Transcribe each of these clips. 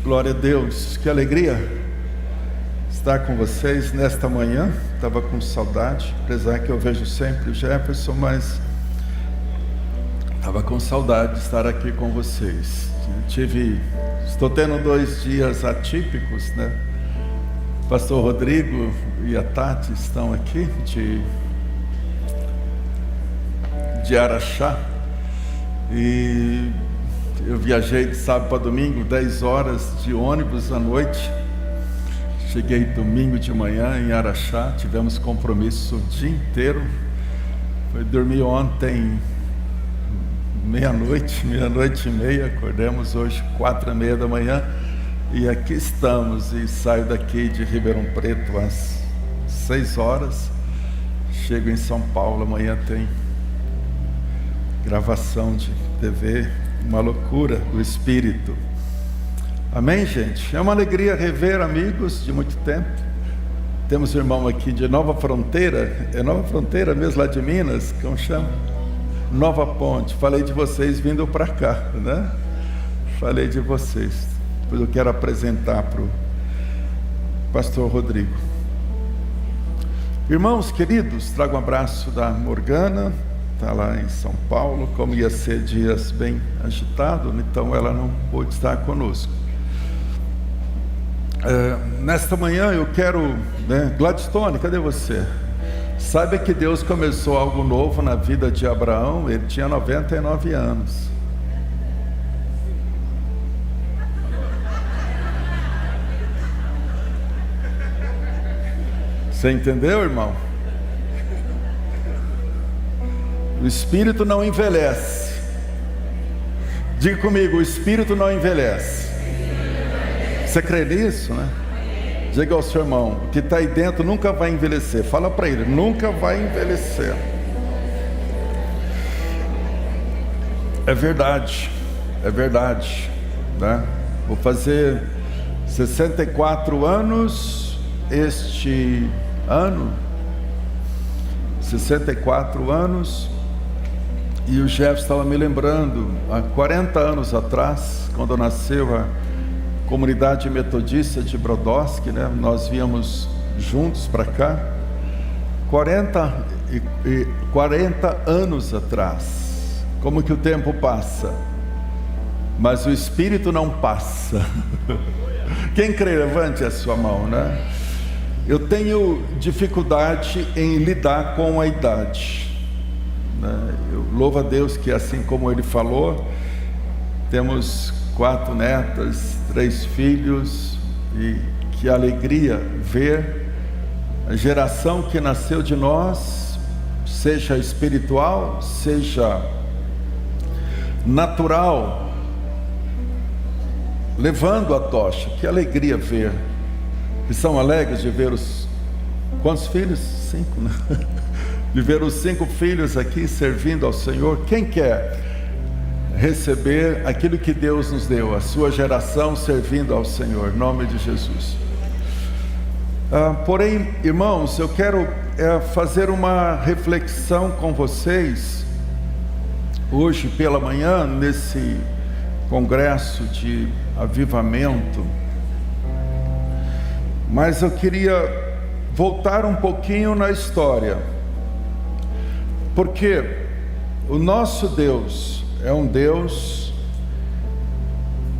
Glória a Deus, que alegria estar com vocês nesta manhã. Estava com saudade, apesar que eu vejo sempre o Jefferson, mas estava com saudade de estar aqui com vocês. Estou tendo 2 dias atípicos, né? O pastor Rodrigo e a Tati estão aqui de Araxá, e eu viajei de sábado para domingo, 10 horas de ônibus à noite. Cheguei domingo de manhã em Araxá, tivemos compromisso o dia inteiro. Foi dormir ontem meia-noite e meia, acordamos hoje 4h30 da manhã, e aqui estamos. E saio daqui de Ribeirão Preto às 6 horas, chego em São Paulo. Amanhã tem gravação de TV, uma loucura do Espírito. Amém, gente? É uma alegria rever amigos de muito tempo. Temos um irmão aqui de Nova Fronteira, é Nova Fronteira mesmo, lá de Minas, como chama? Nova Ponte. Falei de vocês vindo para cá, né? Falei de vocês. Depois eu quero apresentar para o pastor Rodrigo. Irmãos queridos, trago um abraço da Morgana. Está lá em São Paulo. Como ia ser dias bem agitados, então ela não pôde estar conosco. Nesta manhã eu quero, Gladstone, cadê você? Saiba que Deus começou algo novo na vida de Abraão. Ele tinha 99 anos. Você entendeu, irmão? O Espírito não envelhece. Diga comigo, o Espírito não envelhece. Você crê nisso, né? Diga ao seu irmão, o que está aí dentro nunca vai envelhecer. Fala para ele, nunca vai envelhecer. É verdade, né? Vou fazer 64 anos este ano. 64 anos. E o Jeff estava me lembrando, há 40 anos atrás, quando nasceu a comunidade metodista de Brodowski, né? Nós viemos juntos para cá, 40 anos atrás. Como que o tempo passa, mas o Espírito não passa. Quem crê, levante a sua mão, né? Eu tenho dificuldade em lidar com a idade. Eu louvo a Deus que, assim como Ele falou, temos 4 netas, 3 filhos, e que alegria ver a geração que nasceu de nós, seja espiritual, seja natural, levando a tocha. Que alegria ver. E são alegres de ver os... Quantos filhos? 5, né? De ver os 5 filhos aqui servindo ao Senhor. Quem quer receber aquilo que Deus nos deu, a sua geração servindo ao Senhor, em nome de Jesus. Porém, irmãos, eu quero fazer uma reflexão com vocês hoje pela manhã, nesse congresso de avivamento. Mas eu queria voltar um pouquinho na história, porque o nosso Deus é um Deus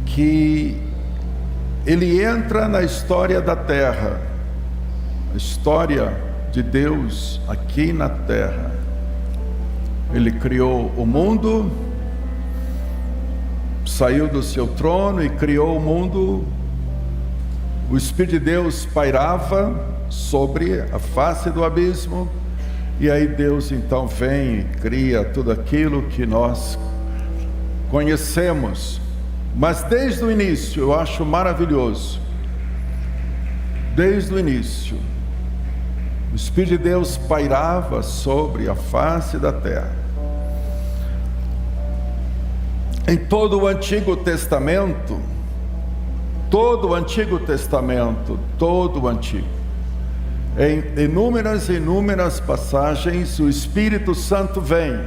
que Ele entra na história da terra, a história de Deus aqui na terra. Ele criou o mundo, saiu do seu trono e criou o mundo. O Espírito de Deus pairava sobre a face do abismo. E aí Deus então vem e cria tudo aquilo que nós conhecemos. Mas desde o início, eu acho maravilhoso, desde o início, o Espírito de Deus pairava sobre a face da terra. Em todo o Antigo Testamento, em inúmeras passagens, o Espírito Santo vem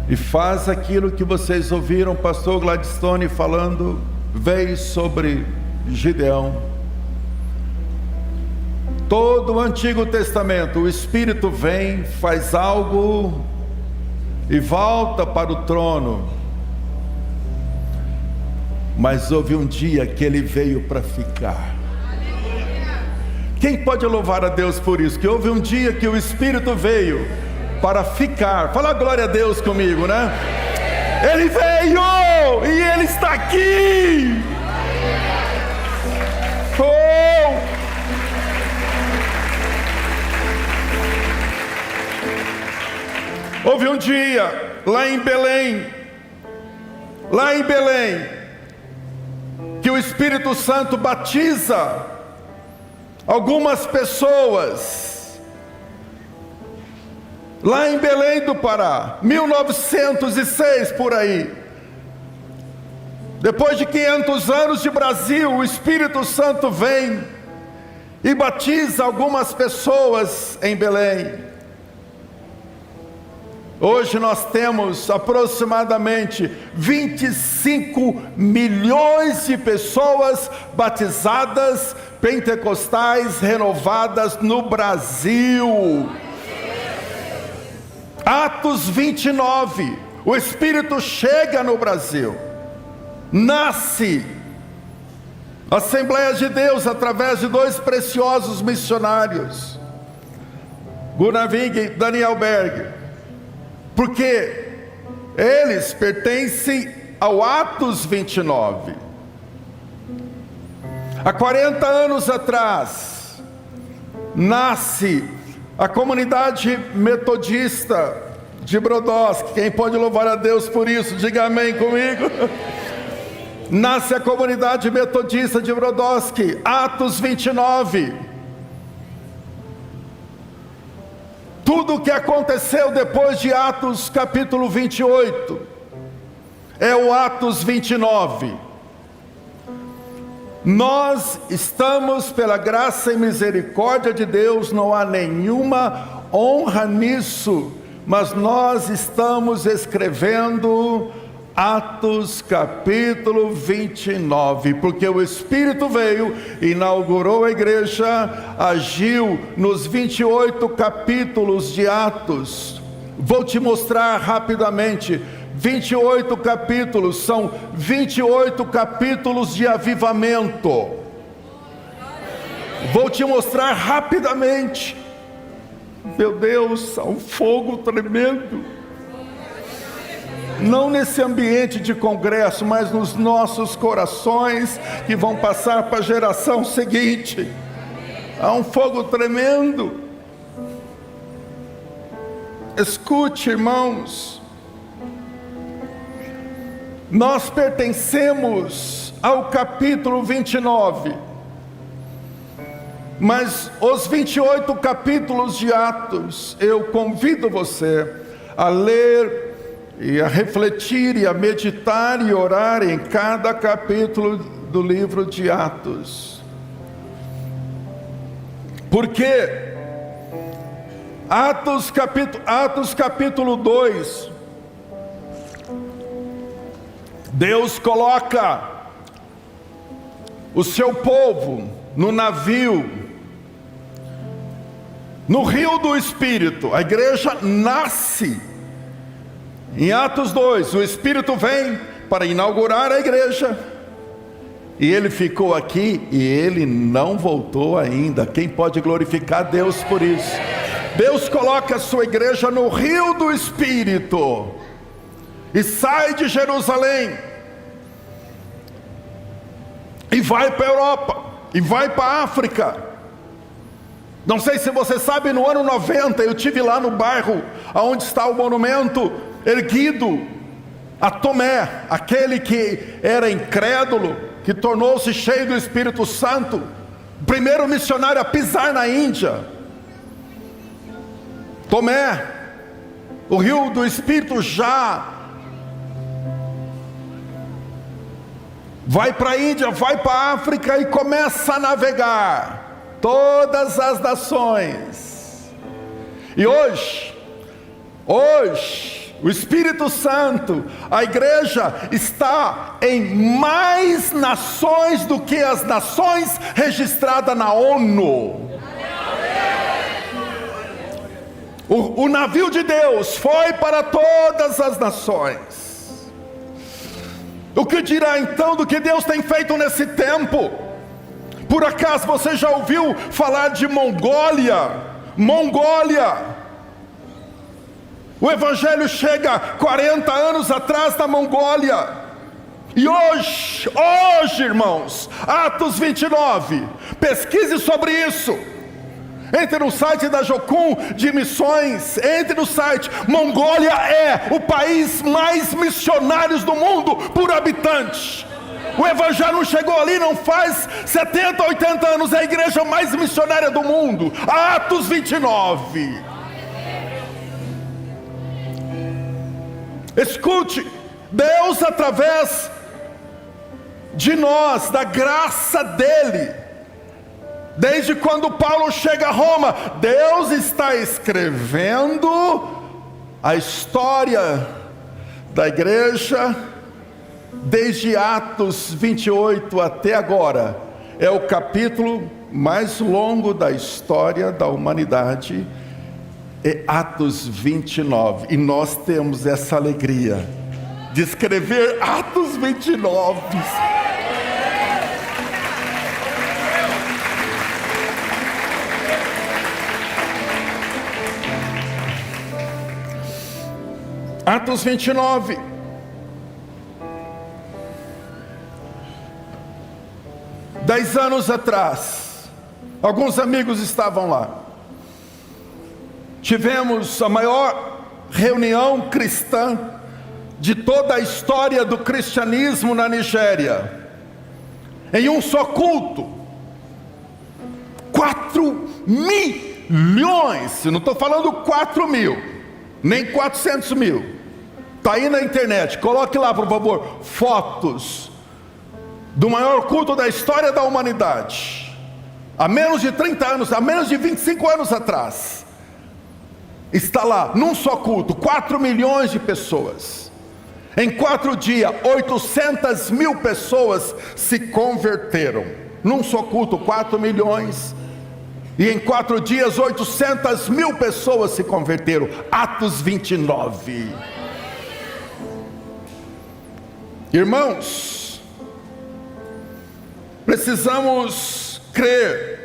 e faz aquilo que vocês ouviram o pastor Gladstone falando veio sobre Gideão. Todo o Antigo Testamento, o Espírito vem, faz algo e volta para o trono. Mas houve um dia que ele veio para ficar. Quem pode louvar a Deus por isso? Que houve um dia que o Espírito veio para ficar. Fala glória a Deus comigo, né? Ele veio e ele está aqui. Oh! Houve um dia lá em Belém, que o Espírito Santo batiza algumas pessoas, lá em Belém do Pará, 1906 por aí. Depois de 500 anos de Brasil, o Espírito Santo vem e batiza algumas pessoas em Belém. Hoje nós temos aproximadamente 25 milhões de pessoas batizadas, pentecostais, renovadas no Brasil. Atos 29, o Espírito chega no Brasil, nasce Assembleia de Deus através de dois preciosos missionários, Gunaving e Daniel Berg, porque eles pertencem ao Atos 29. Há 40 anos atrás, nasce a comunidade metodista de Brodowski. Quem pode louvar a Deus por isso? Diga amém comigo. Nasce a comunidade metodista de Brodowski, Atos 29. Tudo o que aconteceu depois de Atos capítulo 28 é o Atos 29. Nós estamos, pela graça e misericórdia de Deus, não há nenhuma honra nisso, mas nós estamos escrevendo Atos capítulo 29, porque o Espírito veio, inaugurou a igreja, agiu nos 28 capítulos de Atos. Vou te mostrar rapidamente. 28 capítulos, são 28 capítulos de avivamento. Vou te mostrar rapidamente. Meu Deus, há um fogo tremendo. Não nesse ambiente de congresso, mas nos nossos corações, que vão passar para a geração seguinte. Há um fogo tremendo. Escute, irmãos. Nós pertencemos ao capítulo 29, mas os 28 capítulos de Atos, eu convido você a ler e a refletir e a meditar e orar em cada capítulo do livro de Atos. Porque Atos capítulo 2, Deus coloca o seu povo no navio, no rio do Espírito. A igreja nasce em Atos 2, o Espírito vem para inaugurar a igreja, e ele ficou aqui e ele não voltou ainda. Quem pode glorificar Deus por isso? Deus coloca a sua igreja no rio do Espírito, e sai de Jerusalém, e vai para a Europa, e vai para a África. Não sei se você sabe, no ano 90, eu estive lá no bairro onde está o monumento erguido a Tomé, aquele que era incrédulo, que tornou-se cheio do Espírito Santo, o primeiro missionário a pisar na Índia. Tomé, o rio do Espírito já vai para a Índia, vai para a África e começa a navegar todas as nações. E hoje o Espírito Santo, a igreja está em mais nações do que as nações registradas na ONU. O navio de Deus foi para todas as nações. O que dirá então do que Deus tem feito nesse tempo? Por acaso você já ouviu falar de Mongólia? O Evangelho chega 40 anos atrás da Mongólia. E hoje, irmãos, Atos 29, pesquise sobre isso. Entre no site da Jocum de Missões, entre no site. Mongólia é o país mais missionário do mundo por habitante. O Evangelho não chegou ali não faz 70, 80 anos, é a igreja mais missionária do mundo. Atos 29. Escute, Deus através de nós, da graça dEle, desde quando Paulo chega a Roma, Deus está escrevendo a história da igreja, desde Atos 28 até agora. É o capítulo mais longo da história da humanidade, é Atos 29, e nós temos essa alegria de escrever Atos 29. Atos 29. Dez anos atrás, alguns amigos estavam lá. Tivemos a maior reunião cristã de toda a história do cristianismo na Nigéria, em um só culto. 4 milhões, eu não estou falando 4 mil, nem 400 mil, está aí na internet, coloque lá por favor, fotos do maior culto da história da humanidade, há menos de 30 anos, há menos de 25 anos atrás, está lá, num só culto, 4 milhões de pessoas, em 4 dias, 800 mil pessoas se converteram, num só culto, 4 milhões, e em 4 dias, 800 mil pessoas se converteram, Atos 29, irmãos, precisamos crer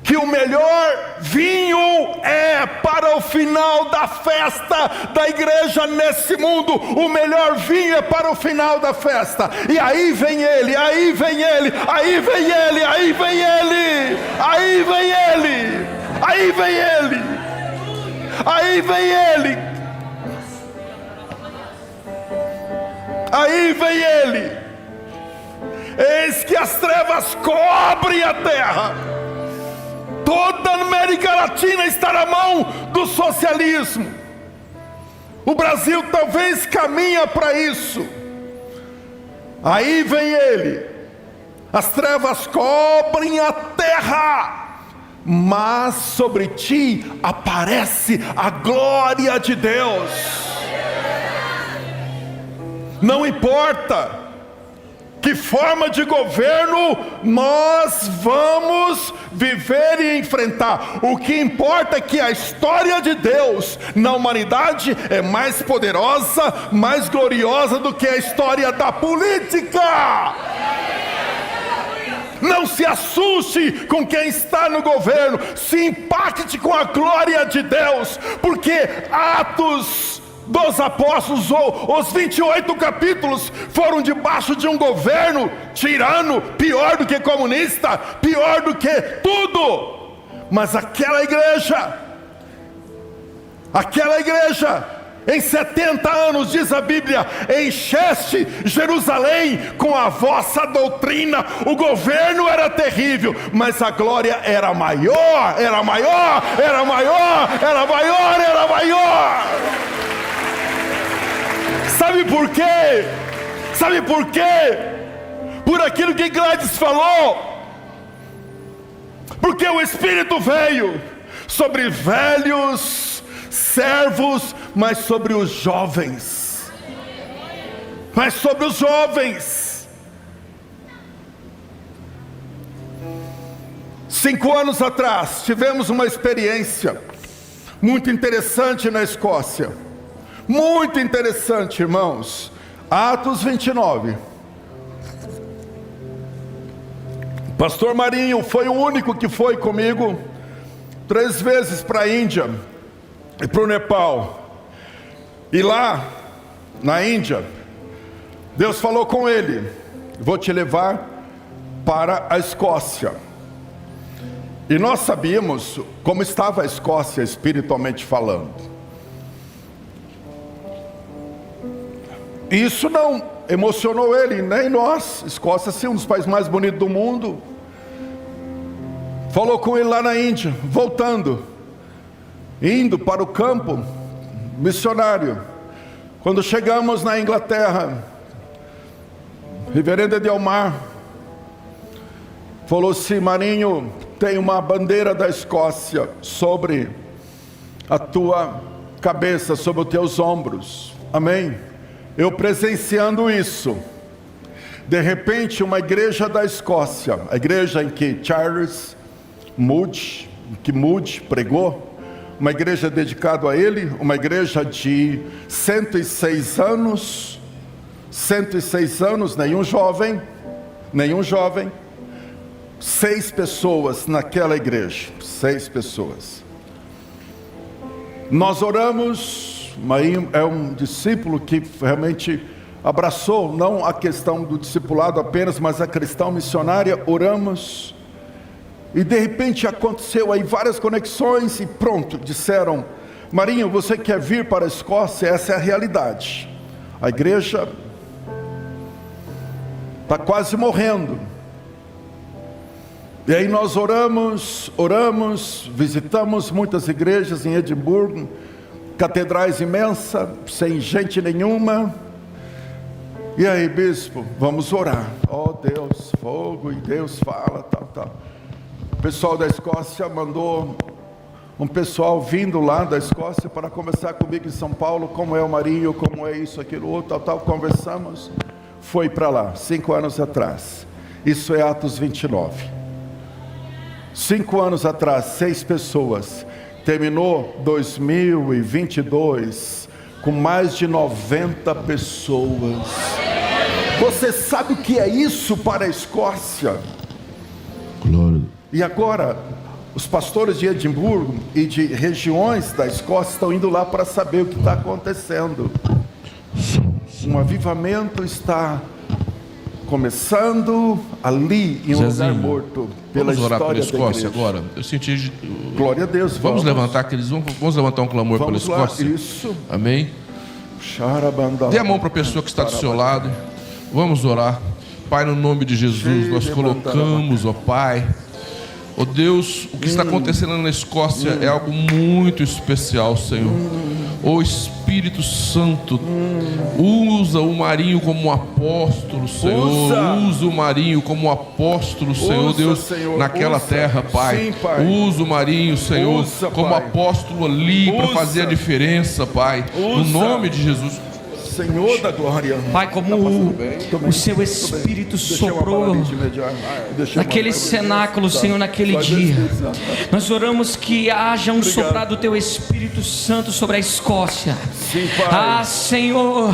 que o melhor vinho é para o final da festa da igreja nesse mundo. O melhor vinho é para o final da festa. E aí vem ele, aí vem ele, aí vem ele, aí vem ele, aí vem ele, aí vem ele, aí vem ele, aí vem ele. Eis que as trevas cobrem a terra. Toda a América Latina está na mão do socialismo. O Brasil talvez caminha para isso. Aí vem ele. As trevas cobrem a terra, mas sobre ti aparece a glória de Deus. Não importa que forma de governo nós vamos viver e enfrentar. O que importa é que a história de Deus na humanidade é mais poderosa, mais gloriosa do que a história da política. Não se assuste com quem está no governo, se impacte com a glória de Deus, porque Atos dos Apóstolos, ou os 28 capítulos, foram debaixo de um governo tirano, pior do que comunista, pior do que tudo. Mas aquela igreja, em 70 anos, diz a Bíblia, encheste Jerusalém com a vossa doutrina. O governo era terrível, mas a glória era maior, era maior, era maior, era maior, era maior. Sabe por quê? Sabe por quê? Por aquilo que Gladys falou. Porque o Espírito veio sobre velhos servos mas sobre os jovens. Mas sobre os jovens. 5 anos atrás, tivemos uma experiência muito interessante na Escócia. Muito interessante, irmãos. Atos 29. Pastor Marinho foi o único que foi comigo 3 vezes para a Índia e para o Nepal. E lá, na Índia, Deus falou com ele: vou te levar para a Escócia. E nós sabíamos como estava a Escócia espiritualmente falando. Isso não emocionou ele, nem nós. Escócia, sim, um dos países mais bonitos do mundo. Falou com ele lá na Índia, voltando, indo para o campo missionário. Quando chegamos na Inglaterra, reverendo Edelmar falou assim: Marinho, tem uma bandeira da Escócia sobre a tua cabeça, sobre os teus ombros. Amém? Eu presenciando isso, de repente uma igreja da Escócia, a igreja em que Charles Moody pregou, uma igreja dedicada a ele, uma igreja de 106 anos, nenhum jovem, 6 pessoas naquela igreja, 6 pessoas. Nós oramos. Marinho é um discípulo que realmente abraçou, não a questão do discipulado apenas, mas a questão missionária. Oramos, e de repente aconteceu aí várias conexões, e pronto, disseram: Marinho, você quer vir para a Escócia? Essa é a realidade. A igreja está quase morrendo. E aí nós oramos, visitamos muitas igrejas em Edimburgo, catedrais imensas, sem gente nenhuma. E aí, bispo, vamos orar. Oh Deus, fogo, e Deus fala, tal. O pessoal da Escócia mandou um pessoal vindo lá da Escócia para conversar comigo em São Paulo, como é o Marinho, como é isso, aquilo, outro, tal. Conversamos, foi para lá, 5 anos atrás. Isso é Atos 29. 5 anos atrás, 6 pessoas. Terminou 2022 com mais de 90 pessoas. Você sabe o que é isso para a Escócia? Glória. E agora, os pastores de Edimburgo e de regiões da Escócia estão indo lá para saber o que está acontecendo. Um avivamento está começando ali em um lugar morto. Vamos orar pela Escócia agora. Eu senti. Glória a Deus. Vamos levantar aqueles. Vamos levantar um clamor pela Escócia. Isso. Amém. Dê a mão para a pessoa que está do seu lado. Vamos orar. Pai, no nome de Jesus, nós colocamos, ó Pai, ó Deus, o que está acontecendo na Escócia é algo muito especial, Senhor. Ó Espírito Santo, usa o Marinho como apóstolo, Senhor. Usa o Marinho como apóstolo, Senhor, Deus, naquela terra, Pai. Sim, Pai. Usa o Marinho, Senhor, como apóstolo ali para fazer a diferença, Pai. No nome de Jesus. Senhor da glória. Pai, como o seu Espírito soprou naquele cenáculo, Senhor, naquele dia, nós oramos que haja um soprar do teu Espírito Santo sobre a Escócia. Sim, Pai. Ah, Senhor,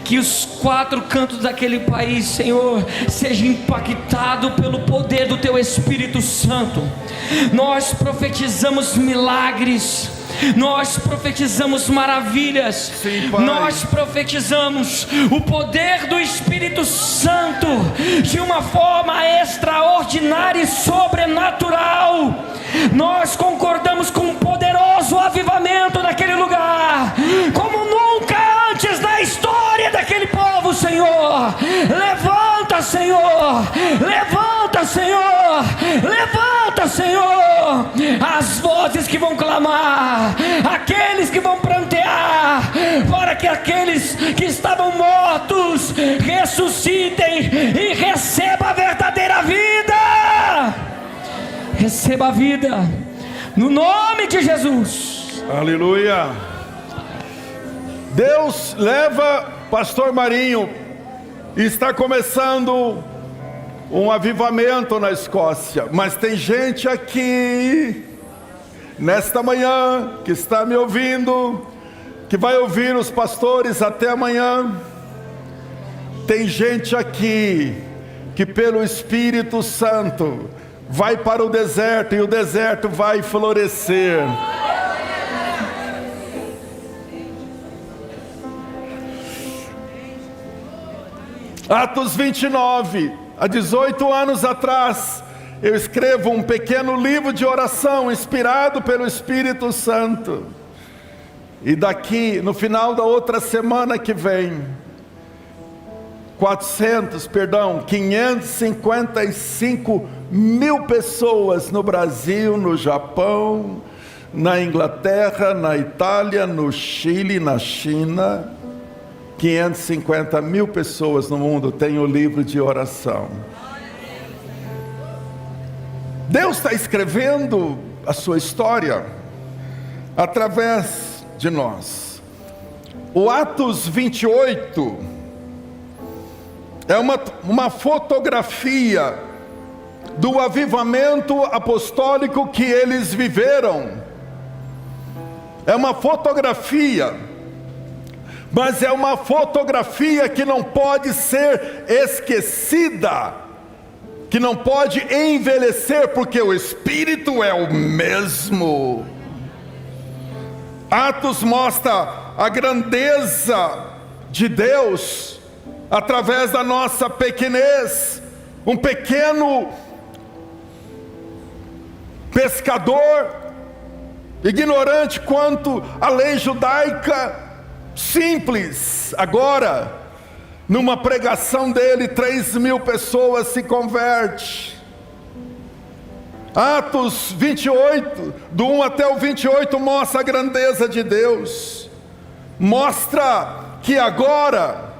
que os 4 cantos daquele país, Senhor, seja impactado pelo poder do teu Espírito Santo. Nós profetizamos milagres, nós profetizamos maravilhas. Sim, Pai. Nós profetizamos o poder do Espírito Santo de uma forma extraordinária e sobrenatural. Nós concordamos com um poderoso avivamento naquele lugar, como nunca antes na história daquele povo, Senhor. Levanta, Senhor, levanta, Senhor, levanta, Senhor, as vozes que vão clamar, aqueles que vão prantear, para que aqueles que estavam mortos ressuscitem e recebam a verdadeira vida. Receba a vida no nome de Jesus. Aleluia. Deus leva pastor Marinho e está começando um avivamento na Escócia. Mas tem gente aqui, nesta manhã, que está me ouvindo, que vai ouvir os pastores até amanhã. Tem gente aqui que pelo Espírito Santo vai para o deserto, e o deserto vai florescer. Atos 29, há 18 anos atrás, eu escrevo um pequeno livro de oração inspirado pelo Espírito Santo. E daqui, no final da outra semana que vem, 555 mil pessoas no Brasil, no Japão, na Inglaterra, na Itália, no Chile, na China. 550 mil pessoas no mundo têm o livro de oração. Deus está escrevendo a sua história através de nós. O Atos 28 é uma fotografia do avivamento apostólico que eles viveram. É uma fotografia, mas é uma fotografia que não pode ser esquecida, que não pode envelhecer, porque o Espírito é o mesmo. Atos mostra a grandeza de Deus através da nossa pequenez. Um pequeno pescador, ignorante quanto à lei judaica, simples, agora, numa pregação dele, 3.000 pessoas se convertem. Atos 28, do 1 até o 28, mostra a grandeza de Deus. Mostra que agora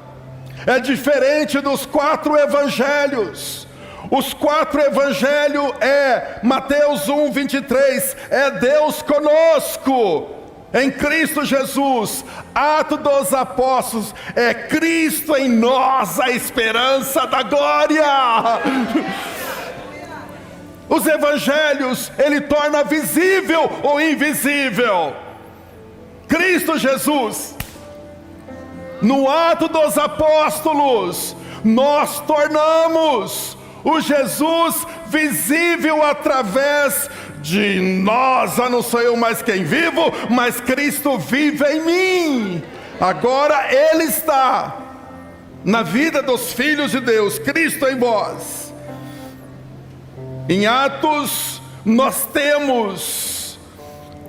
é diferente dos 4 evangelhos. Os 4 evangelhos é Mateus 1, 23, é Deus conosco em Cristo Jesus. Atos dos Apóstolos é Cristo em nós, a esperança da glória. Os evangelhos, ele torna visível o invisível. Cristo Jesus, no ato dos apóstolos, nós tornamos o Jesus visível através de nós. Já não sou eu mais quem vivo, mas Cristo vive em mim. Agora Ele está na vida dos filhos de Deus, Cristo em vós. Em Atos nós temos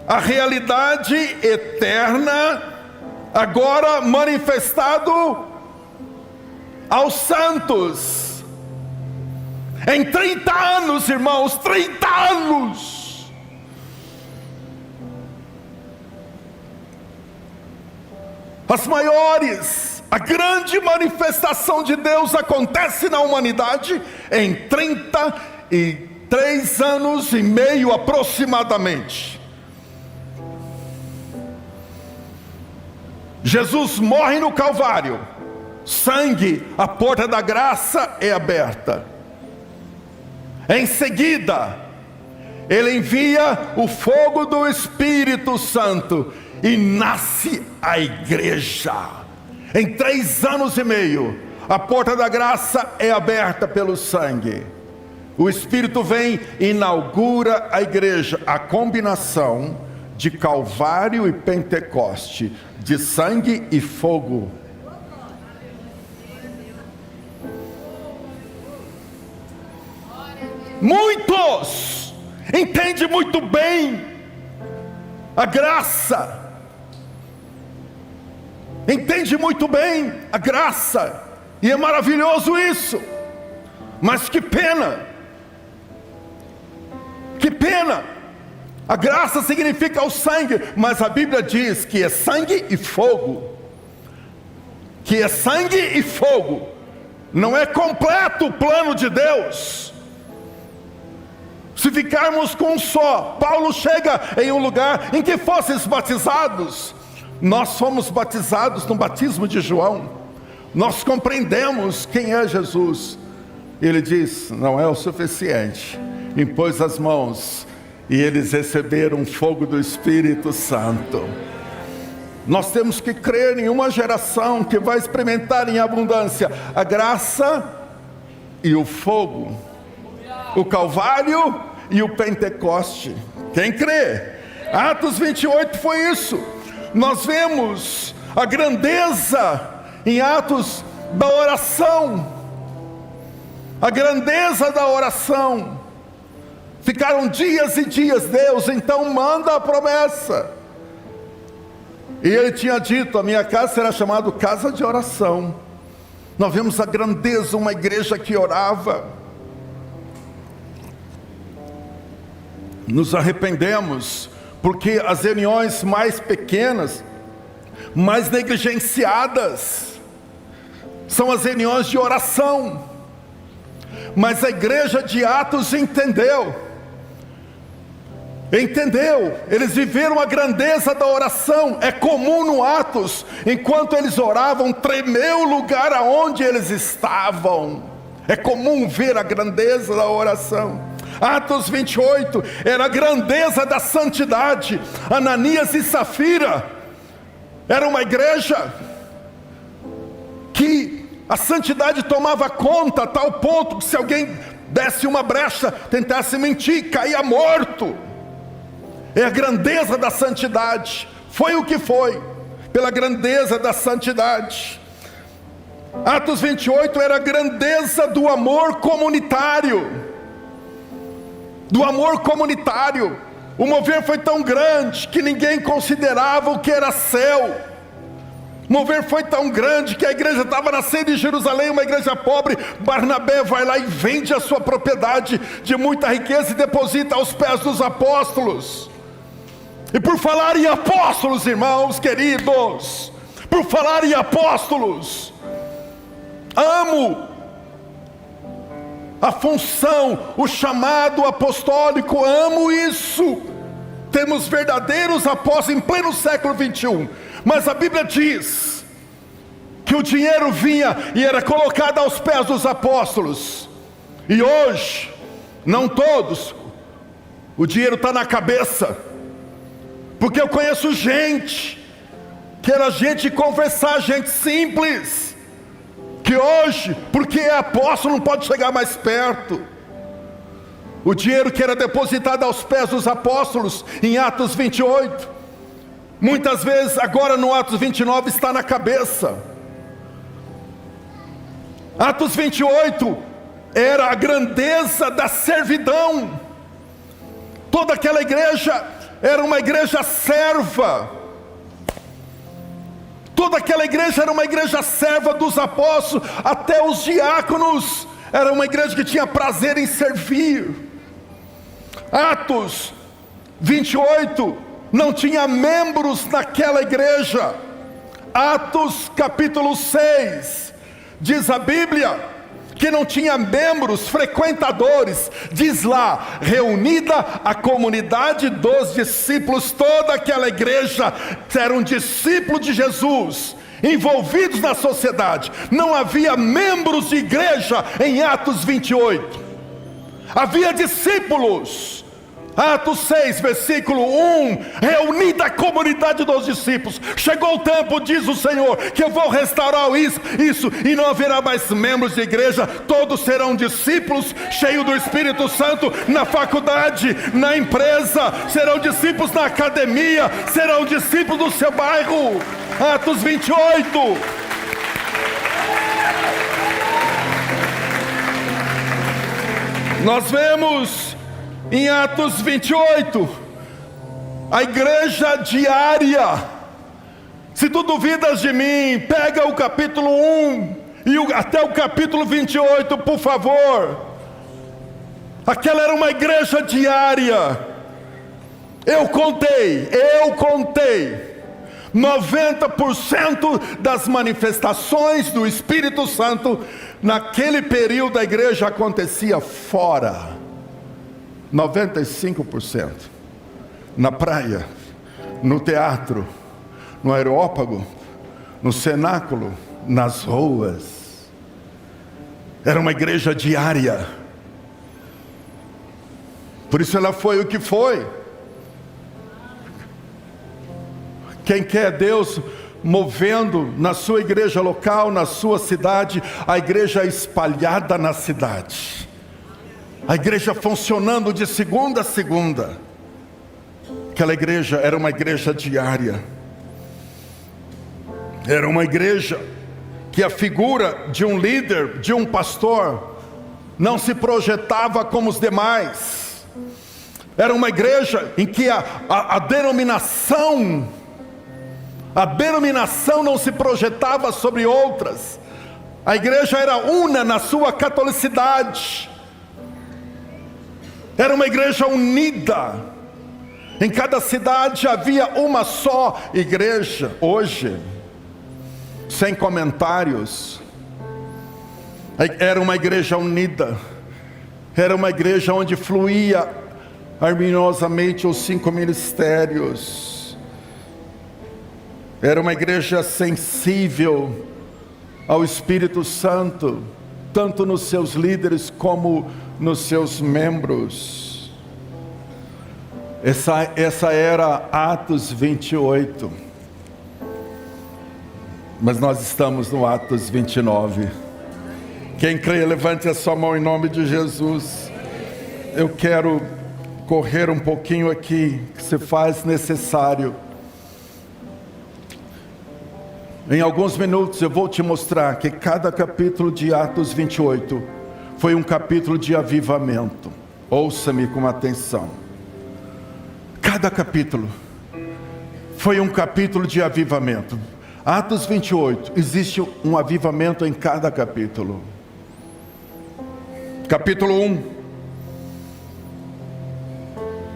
a realidade eterna agora manifestado aos santos. Em 30 anos, irmãos, 30 anos. As maiores, a grande manifestação de Deus acontece na humanidade em 33 anos e meio aproximadamente. Jesus morre no Calvário, sangue, a porta da graça é aberta. Em seguida, Ele envia o fogo do Espírito Santo e nasce a igreja. Em 3 anos e meio, a porta da graça é aberta pelo sangue. O Espírito vem e inaugura a igreja. A combinação de Calvário e Pentecoste, de sangue e fogo. Muitos entendem muito bem a graça, entende muito bem a graça, e é maravilhoso isso. Mas que pena, que pena. A graça significa o sangue, mas a Bíblia diz que é sangue e fogo. Que é sangue e fogo. Não é completo o plano de Deus se ficarmos com um só. Paulo chega em um lugar em que fosseis batizados Nós fomos batizados no batismo de João. Nós compreendemos quem é Jesus. Ele diz, não é o suficiente. Impôs as mãos e eles receberam o fogo do Espírito Santo. Nós temos que crer em uma geração que vai experimentar em abundância a graça e o fogo, o Calvário e o Pentecoste. Quem crê? Atos 28 foi isso. Nós vemos a grandeza em Atos da oração. A grandeza da oração. Ficaram dias e dias. Deus então manda a promessa. E ele tinha dito, a minha casa será chamada casa de oração. Nós vemos a grandeza, uma igreja que orava. Nos arrependemos, porque as reuniões mais pequenas, mais negligenciadas, são as reuniões de oração. Mas a igreja de Atos entendeu, eles viveram a grandeza da oração. É comum no Atos, enquanto eles oravam, tremeu o lugar aonde eles estavam. É comum ver a grandeza da oração. Atos 28 era a grandeza da santidade. Ananias e Safira era uma igreja que a santidade tomava conta, a tal ponto que se alguém desse uma brecha, tentasse mentir, caía morto. É a grandeza da santidade. Foi o que foi, pela grandeza da santidade. Atos 28 era a grandeza do amor comunitário. Do amor comunitário. O mover foi tão grande que ninguém considerava o que era céu. O mover foi tão grande que a igreja estava nascendo em Jerusalém, uma igreja pobre. Barnabé vai lá e vende a sua propriedade de muita riqueza e deposita aos pés dos apóstolos. E por falar em apóstolos, irmãos queridos, por falar em apóstolos, amo a função, o chamado apostólico, amo isso. Temos verdadeiros apóstolos em pleno século 21, mas a Bíblia diz que o dinheiro vinha e era colocado aos pés dos apóstolos. E hoje, não todos, o dinheiro está na cabeça. Porque eu conheço gente, que era gente de conversar, gente simples, que hoje, porque é apóstolo, não pode chegar mais perto. O dinheiro que era depositado aos pés dos apóstolos, em Atos 28, muitas vezes, agora no Atos 29, está na cabeça. Atos 28, era a grandeza da servidão. Toda aquela igreja era uma igreja serva. Toda aquela igreja era uma igreja serva dos apóstolos. Até os diáconos. Era uma igreja que tinha prazer em servir. Atos 28 não tinha membros naquela igreja. Atos capítulo 6 diz a Bíblia que não tinha membros, frequentadores. Diz lá, reunida a comunidade dos discípulos. Toda aquela igreja era um discípulo de Jesus, envolvidos na sociedade. Não havia membros de igreja em Atos 28. Havia discípulos. Atos 6, versículo 1, reunida a comunidade dos discípulos. Chegou o tempo, diz o Senhor, que eu vou restaurar isso, e não haverá mais membros de igreja. Todos serão discípulos, cheios do Espírito Santo, na faculdade, na empresa, serão discípulos na academia, serão discípulos do seu bairro. Atos 28. Nós vemos em Atos 28, a igreja diária. Se tu duvidas de mim, pega o capítulo 1 e até o capítulo 28, por favor. Aquela era uma igreja diária. Eu contei 90% das manifestações do Espírito Santo naquele período da igreja acontecia fora. 95% na praia, no teatro, no Areópago, no cenáculo, nas ruas. Era uma igreja diária. Por isso ela foi o que foi. Quem quer Deus movendo na sua igreja local, na sua cidade, a igreja espalhada na cidade, a igreja funcionando de segunda a segunda. Aquela igreja era uma igreja diária. Era uma igreja que a figura de um líder, de um pastor, não se projetava como os demais. Era uma igreja em que a denominação não se projetava sobre outras. A igreja era una na sua catolicidade. Era uma igreja unida. Em cada cidade havia uma só igreja. Hoje, sem comentários, era uma igreja unida. Era uma igreja onde fluía harmoniosamente os 5 ministérios. Era uma igreja sensível ao Espírito Santo, tanto nos seus líderes como nos seus membros. Essa era Atos 28. Mas nós estamos no Atos 29. Quem crê, levante a sua mão em nome de Jesus. Eu quero correr um pouquinho aqui, que se faz necessário. Em alguns minutos eu vou te mostrar que cada capítulo de Atos 28 foi um capítulo de avivamento. Ouça-me com atenção. Cada capítulo foi um capítulo de avivamento. Atos 28, existe um avivamento em cada capítulo. Capítulo 1,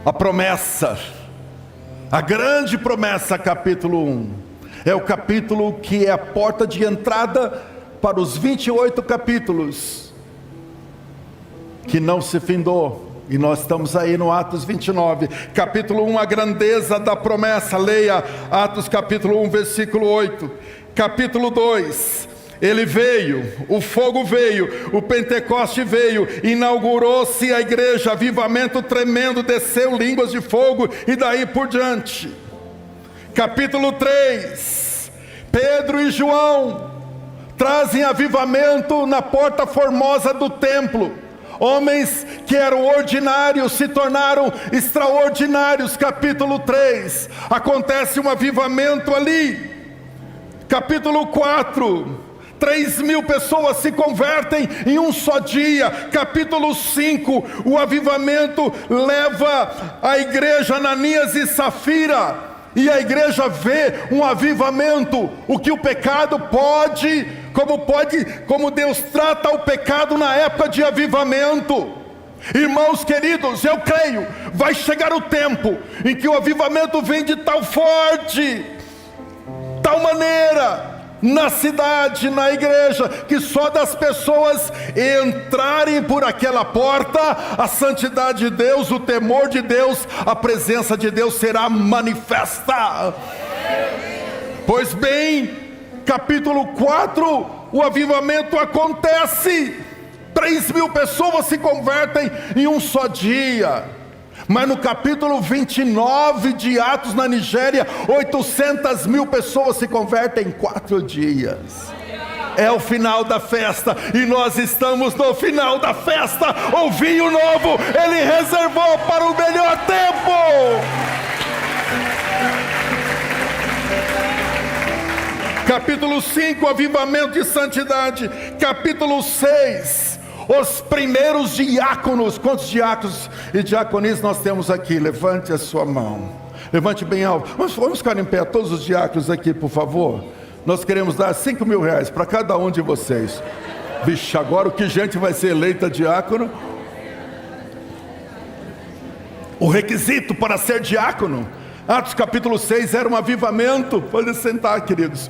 a promessa, a grande promessa, capítulo 1. É o capítulo que é a porta de entrada para os 28 capítulos, que não se findou. E nós estamos aí no Atos 29. Capítulo 1, a grandeza da promessa. Leia Atos capítulo 1, versículo 8. Capítulo 2, ele veio, o fogo veio, o Pentecoste veio, inaugurou-se a igreja, avivamento tremendo, desceu línguas de fogo e daí por diante. Capítulo 3, Pedro e João trazem avivamento na porta formosa do templo. Homens que eram ordinários se tornaram extraordinários. Capítulo 3, acontece um avivamento ali. Capítulo 4, 3.000 pessoas se convertem em um só dia. Capítulo 5, o avivamento leva a igreja Ananias e Safira. E a igreja vê um avivamento, o que o pecado pode, como Deus trata o pecado na época de avivamento. Irmãos queridos, eu creio, vai chegar o tempo em que o avivamento vem de tal forte, tal maneira, na cidade, na igreja, que só das pessoas entrarem por aquela porta, a santidade de Deus, o temor de Deus, a presença de Deus será manifesta. Pois bem, capítulo 4, o avivamento acontece. 3.000 pessoas se convertem em um só dia. Mas no capítulo 29 de Atos, na Nigéria, 800.000 pessoas se convertem em 4 dias. É o final da festa, e nós estamos no final da festa. O vinho novo, Ele reservou para o melhor tempo. Capítulo 5, avivamento de santidade. Capítulo 6, os primeiros diáconos. Quantos diáconos e diaconisas nós temos aqui? Levante a sua mão, levante bem alto. Vamos ficar em pé, todos os diáconos aqui, por favor. Nós queremos dar 5.000 reais para cada um de vocês. Vixe, agora o que gente vai ser eleita diácono? O requisito para ser diácono, Atos capítulo 6, era um avivamento. Pode sentar, queridos.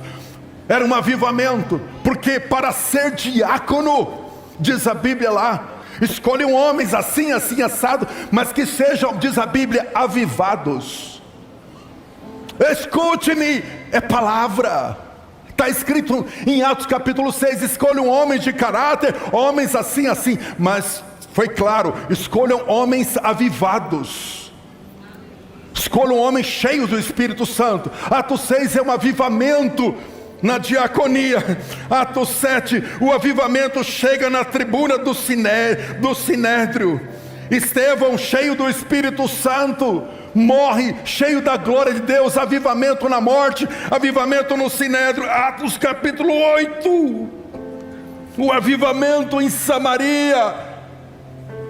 Era um avivamento, porque para ser diácono, diz a Bíblia lá, escolham homens assim, assim, assado, mas que sejam, diz a Bíblia, avivados. Escute-me, é palavra. Está escrito em Atos capítulo 6, escolham homens de caráter, homens assim, assim. Mas foi claro, escolham homens avivados. Escolham homens cheios do Espírito Santo. Atos 6 é um avivamento na diaconia. Atos 7, o avivamento chega na tribuna do Sinédrio. Estevão, cheio do Espírito Santo, morre cheio da glória de Deus. Avivamento na morte, avivamento no Sinédrio. Atos capítulo 8, o avivamento em Samaria.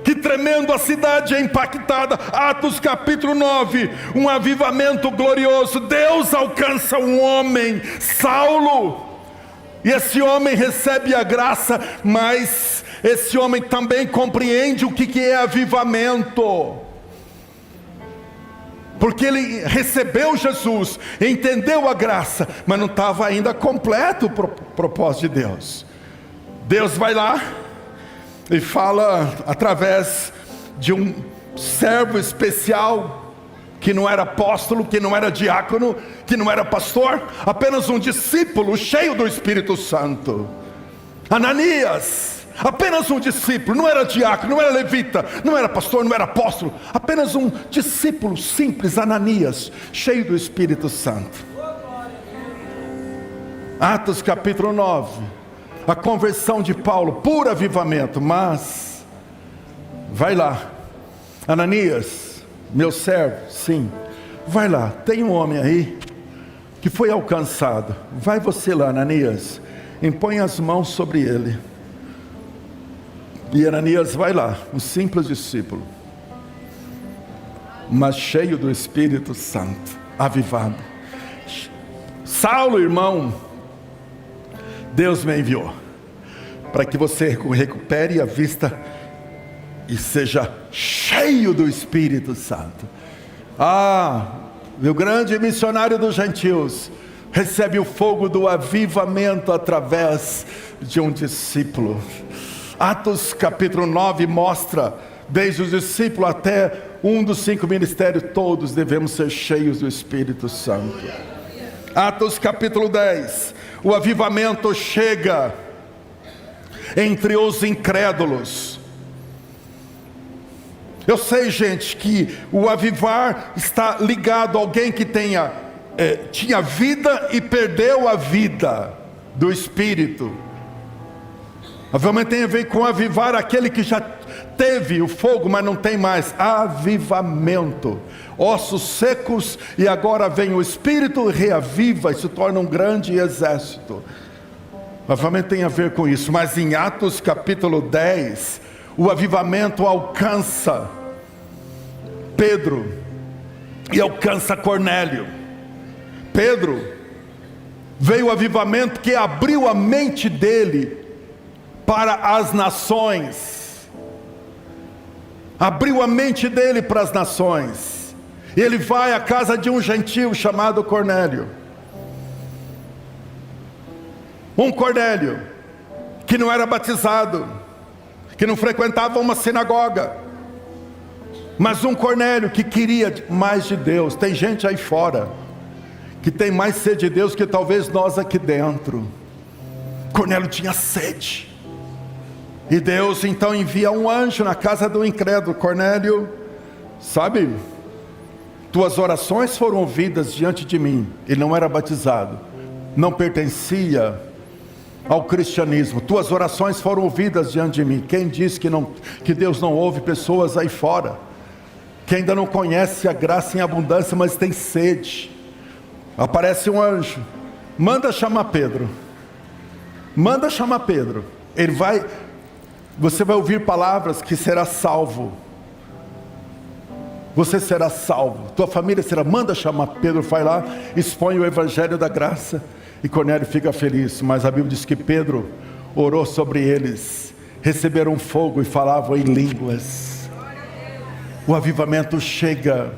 Que tremendo, a cidade é impactada. Atos capítulo 9, um avivamento glorioso. Deus alcança um homem, Saulo, e esse homem recebe a graça, mas esse homem também compreende o que é avivamento, porque ele recebeu Jesus, entendeu a graça, mas não estava ainda completo o propósito de Deus. Deus vai lá e fala através de um servo especial, que não era apóstolo, que não era diácono, que não era pastor, apenas um discípulo cheio do Espírito Santo. Ananias, apenas um discípulo, não era diácono, não era levita, não era pastor, não era apóstolo, apenas um discípulo simples, Ananias, cheio do Espírito Santo. Atos capítulo 9, a conversão de Paulo, puro avivamento. Mas vai lá, Ananias, meu servo, sim, vai lá, tem um homem aí que foi alcançado. Vai você lá, Ananias, impõe as mãos sobre ele. E Ananias vai lá, um simples discípulo, mas cheio do Espírito Santo, avivado. Saulo, irmão, Deus me enviou para que você recupere a vista e seja cheio do Espírito Santo. O grande missionário dos gentios recebe o fogo do avivamento através de um discípulo. Atos capítulo 9 mostra, desde os discípulos até um dos 5 ministérios, todos devemos ser cheios do Espírito Santo. Atos capítulo 10, o avivamento chega entre os incrédulos. Eu sei, gente, que o avivar está ligado a alguém que tinha vida e perdeu a vida do Espírito. Avivamento tem a ver com avivar aquele que já teve o fogo, mas não tem mais. Avivamento, ossos secos, e agora vem o Espírito, reaviva e se torna um grande exército. O avivamento tem a ver com isso. Mas em Atos capítulo 10, o avivamento alcança Pedro e alcança Cornélio. Pedro, veio o avivamento que abriu a mente dele para as nações. Abriu a mente dele para as nações. Ele vai à casa de um gentio chamado Cornélio. Um Cornélio que não era batizado, que não frequentava uma sinagoga, mas um Cornélio que queria mais de Deus. Tem gente aí fora que tem mais sede de Deus que talvez nós aqui dentro. Cornélio tinha sede, e Deus então envia um anjo na casa do incrédulo. Cornélio, sabe, tuas orações foram ouvidas diante de mim. Ele não era batizado, não pertencia ao cristianismo. Tuas orações foram ouvidas diante de mim. Quem diz que Deus não ouve pessoas aí fora, que ainda não conhece a graça em abundância, mas tem sede? Aparece um anjo, manda chamar Pedro. Manda chamar Pedro. Você vai ouvir palavras que será salvo. Você será salvo, tua família será. Manda chamar Pedro, vai lá, expõe o evangelho da graça. E Cornélio fica feliz. Mas a Bíblia diz que Pedro orou sobre eles, receberam fogo e falavam em línguas. O avivamento chega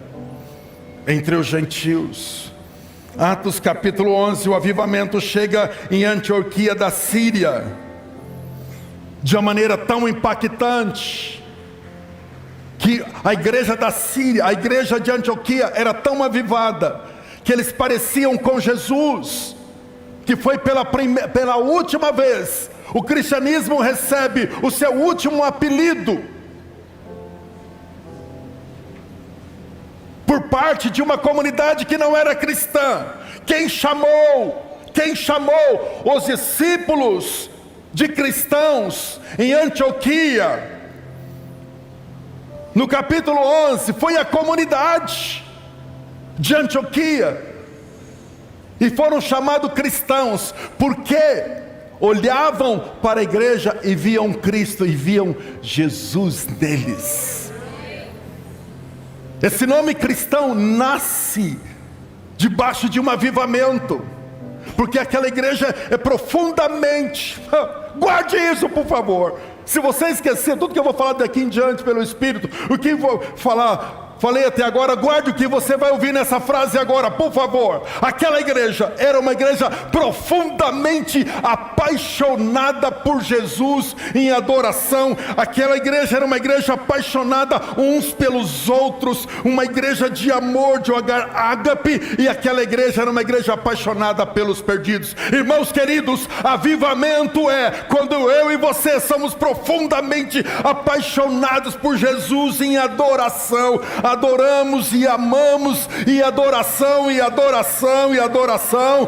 entre os gentios. Atos capítulo 11, o avivamento chega em Antioquia da Síria, de uma maneira tão impactante, que a igreja da Síria, a igreja de Antioquia era tão avivada, que que eles pareciam com Jesus, que foi pela última vez, o cristianismo recebe o seu último apelido, por parte de uma comunidade que não era cristã. Quem chamou os discípulos de cristãos em Antioquia, no capítulo 11, foi a comunidade de Antioquia, e foram chamados cristãos, porque olhavam para a igreja e viam Cristo, e viam Jesus neles. Esse nome cristão nasce debaixo de um avivamento, porque aquela igreja é profundamente, guarde isso por favor, se você esquecer tudo que eu vou falar daqui em diante pelo Espírito, o que eu vou falei até agora, guarde o que você vai ouvir nessa frase agora, por favor. Aquela igreja era uma igreja profundamente apaixonada por Jesus em adoração. Aquela igreja era uma igreja apaixonada uns pelos outros, uma igreja de amor, de ágape, e aquela igreja era uma igreja apaixonada pelos perdidos. Irmãos queridos, avivamento é quando eu e você somos profundamente apaixonados por Jesus em adoração. Adoramos e amamos, e adoração, e adoração, e adoração.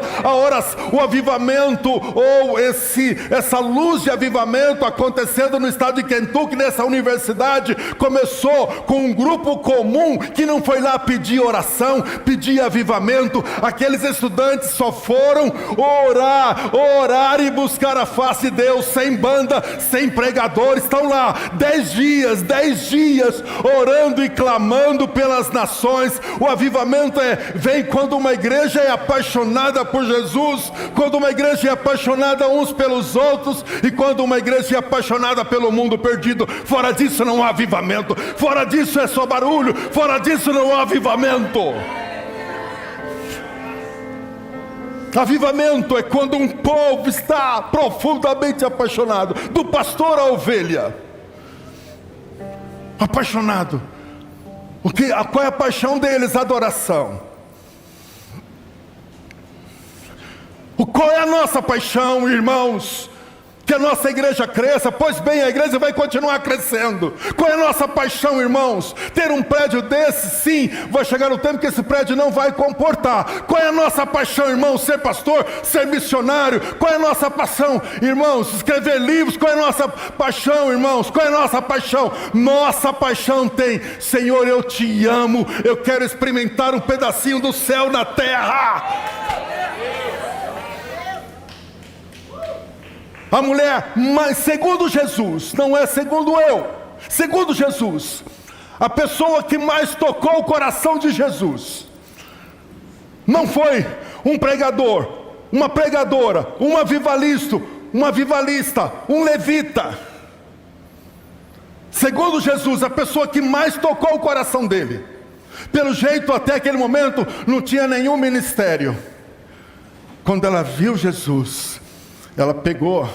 O avivamento, ou essa luz de avivamento acontecendo no estado de Kentucky, nessa universidade, começou com um grupo comum que não foi lá pedir oração, pedir avivamento. Aqueles estudantes só foram orar e buscar a face de Deus, sem banda, sem pregador. Estão lá 10 dias orando e clamando pelas nações. O avivamento vem quando uma igreja é apaixonada por Jesus, quando uma igreja é apaixonada uns pelos outros, e quando uma igreja é apaixonada pelo mundo perdido. Fora disso não há avivamento, fora disso é só barulho, fora disso não há avivamento. Avivamento é quando um povo está profundamente apaixonado, do pastor à ovelha, apaixonado. Qual é a paixão deles? Adoração. Qual é a nossa paixão, irmãos? Que a nossa igreja cresça. Pois bem, a igreja vai continuar crescendo. Qual é a nossa paixão, irmãos? Ter um prédio desse? Sim, vai chegar um tempo que esse prédio não vai comportar. Qual é a nossa paixão, irmãos? Ser pastor, ser missionário. Qual é a nossa paixão, irmãos? Escrever livros. Qual é a nossa paixão, irmãos? Qual é a nossa paixão? Nossa paixão tem: Senhor, eu te amo, eu quero experimentar um pedacinho do céu na terra. A mulher, mas segundo Jesus, não é segundo eu, segundo Jesus, a pessoa que mais tocou o coração de Jesus não foi um pregador, uma pregadora, um avivalista, um levita. Segundo Jesus, a pessoa que mais tocou o coração dele, pelo jeito até aquele momento não tinha nenhum ministério. Quando ela viu Jesus, ela pegou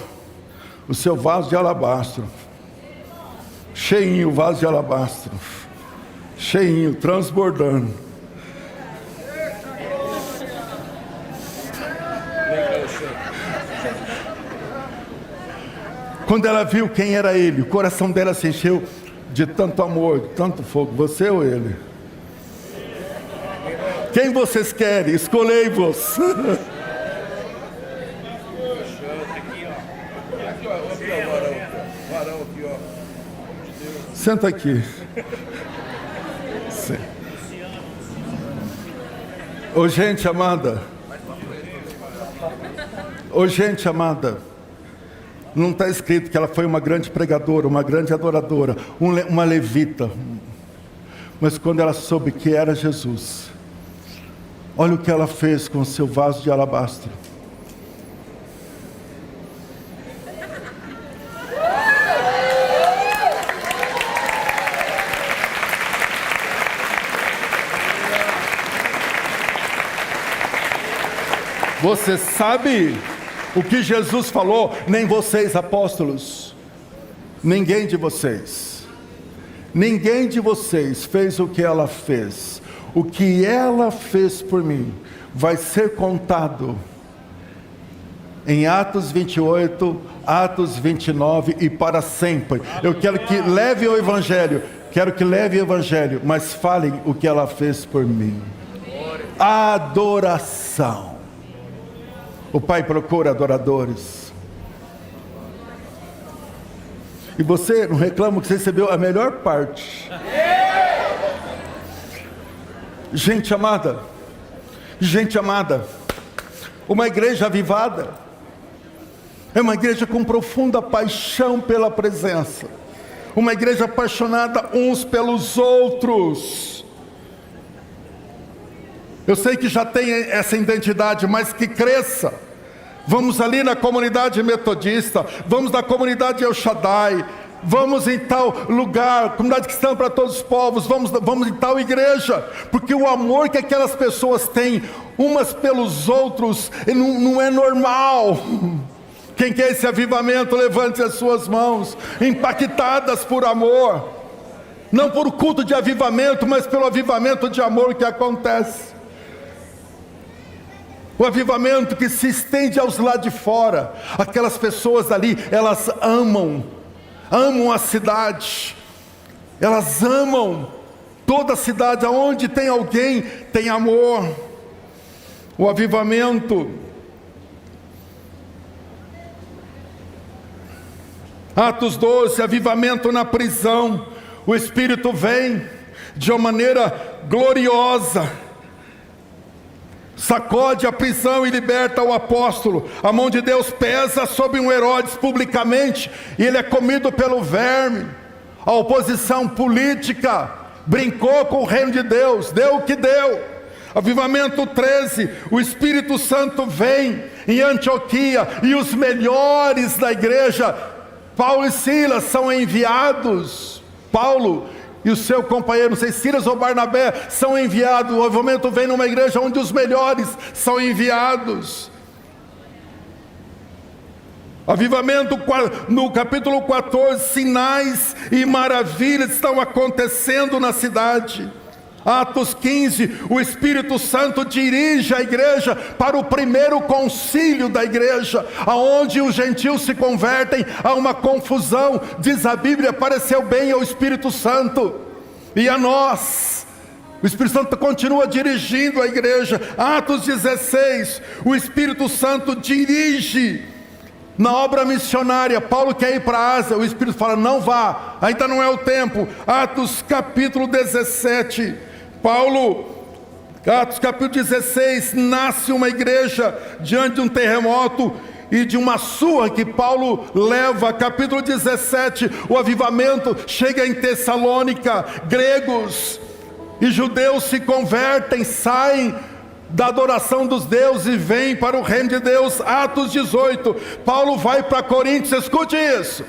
o seu vaso de alabastro, cheinho, o vaso de alabastro, cheinho, transbordando. Quando ela viu quem era ele, o coração dela se encheu de tanto amor, de tanto fogo. Você ou ele? Quem vocês querem? Escolhei-vos. Senta aqui. Ô gente amada, não está escrito que ela foi uma grande pregadora, uma grande adoradora, uma levita. Mas quando ela soube que era Jesus, olha o que ela fez com o seu vaso de alabastro. Você sabe o que Jesus falou? Nem vocês, apóstolos, ninguém de vocês fez o que ela fez. O que ela fez por mim, vai ser contado em Atos 28, Atos 29 e para sempre. Eu quero que leve o Evangelho, mas falem o que ela fez por mim. Adoração. O Pai procura adoradores. E você não reclama que você recebeu a melhor parte. Gente amada, uma igreja avivada é uma igreja com profunda paixão pela presença, uma igreja apaixonada uns pelos outros. Eu sei que já tem essa identidade, mas que cresça. Vamos ali na comunidade metodista, vamos na comunidade El Shaddai, vamos em tal lugar, comunidade cristã para todos os povos, vamos em tal igreja, porque o amor que aquelas pessoas têm umas pelos outros não é normal. Quem quer esse avivamento, levante as suas mãos, impactadas por amor, não por culto de avivamento, mas pelo avivamento de amor que acontece. O avivamento que se estende aos lá de fora. Aquelas pessoas ali, elas amam a cidade, elas amam toda a cidade. Aonde tem alguém, tem amor. O avivamento. Atos 12, avivamento na prisão. O Espírito vem de uma maneira gloriosa, sacode a prisão e liberta o apóstolo. A mão de Deus pesa sobre um Herodes publicamente, e ele é comido pelo verme. A oposição política brincou com o reino de Deus, deu o que deu. Avivamento 13, o Espírito Santo vem em Antioquia, e os melhores da igreja, Paulo e Silas, são enviados. Paulo e o seu companheiro, não sei, Silas ou Barnabé, são enviados. O avivamento vem numa igreja onde os melhores são enviados. Avivamento no capítulo 14, sinais e maravilhas estão acontecendo na cidade. Atos 15, o Espírito Santo dirige a igreja para o primeiro concílio da igreja, aonde os gentios se convertem. Há uma confusão, diz a Bíblia, pareceu bem ao Espírito Santo e a nós. O Espírito Santo continua dirigindo a igreja. Atos 16, o Espírito Santo dirige na obra missionária. Paulo quer ir para a Ásia, o Espírito fala, não vá, ainda não é o tempo. Atos capítulo 17, Atos capítulo 16, nasce uma igreja diante de um terremoto e de uma surra que Paulo leva. Capítulo 17, o avivamento chega em Tessalônica. Gregos e judeus se convertem, saem da adoração dos deuses e vêm para o reino de Deus. Atos 18, Paulo vai para Coríntios, escute isso.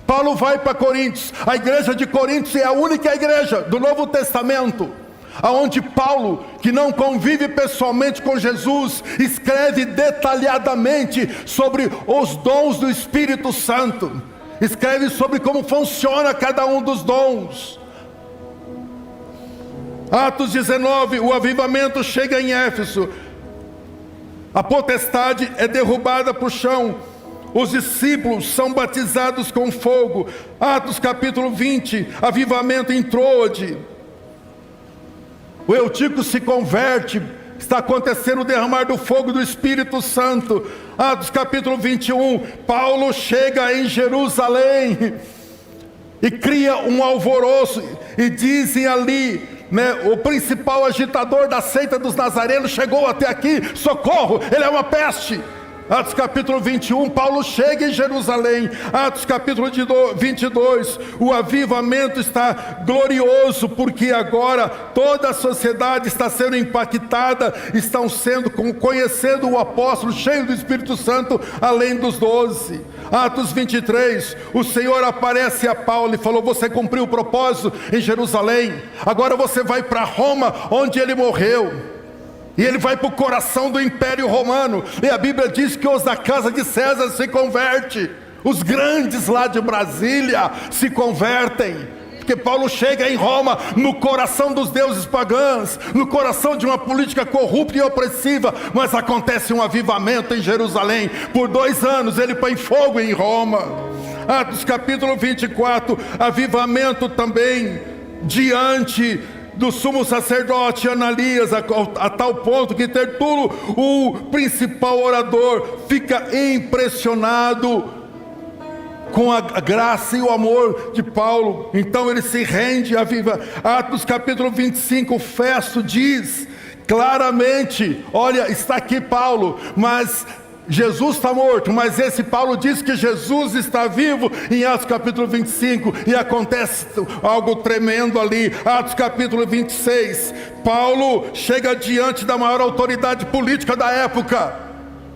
Paulo vai para Coríntios. A igreja de Coríntios é a única igreja do Novo Testamento aonde Paulo, que não convive pessoalmente com Jesus, escreve detalhadamente sobre os dons do Espírito Santo, escreve sobre como funciona cada um dos dons. Atos 19, o avivamento chega em Éfeso, a potestade é derrubada para o chão, os discípulos são batizados com fogo. Atos capítulo 20, avivamento em Troade, o Eutico se converte, está acontecendo o derramar do fogo do Espírito Santo. Atos capítulo 21, Paulo chega em Jerusalém e cria um alvoroço, e dizem ali, o principal agitador da seita dos nazarenos chegou até aqui, socorro, ele é uma peste. Atos capítulo 21, Paulo chega em Jerusalém. Atos capítulo 22, o avivamento está glorioso, porque agora toda a sociedade está sendo impactada, estão sendo conhecendo o apóstolo cheio do Espírito Santo, além dos 12. Atos 23, o Senhor aparece a Paulo e falou: você cumpriu o propósito em Jerusalém, agora você vai para Roma, onde ele morreu. E ele vai para o coração do Império Romano. E a Bíblia diz que os da casa de César se convertem. Os grandes lá de Brasília se convertem. que Paulo chega em Roma, no coração dos deuses pagãos, no coração de uma política corrupta e opressiva, mas acontece um avivamento em Jerusalém. Por 2 anos ele põe fogo em Roma. Atos capítulo 24, avivamento também diante do sumo sacerdote Ananias, a tal ponto que Tertulo, o principal orador, fica impressionado com a graça e o amor de Paulo. Então ele se rende a viva. Atos capítulo 25, Festo diz claramente, olha, está aqui Paulo, mas Jesus está morto, mas esse Paulo diz que Jesus está vivo em Atos capítulo 25, e acontece algo tremendo ali. Atos capítulo 26, Paulo chega diante da maior autoridade política da época,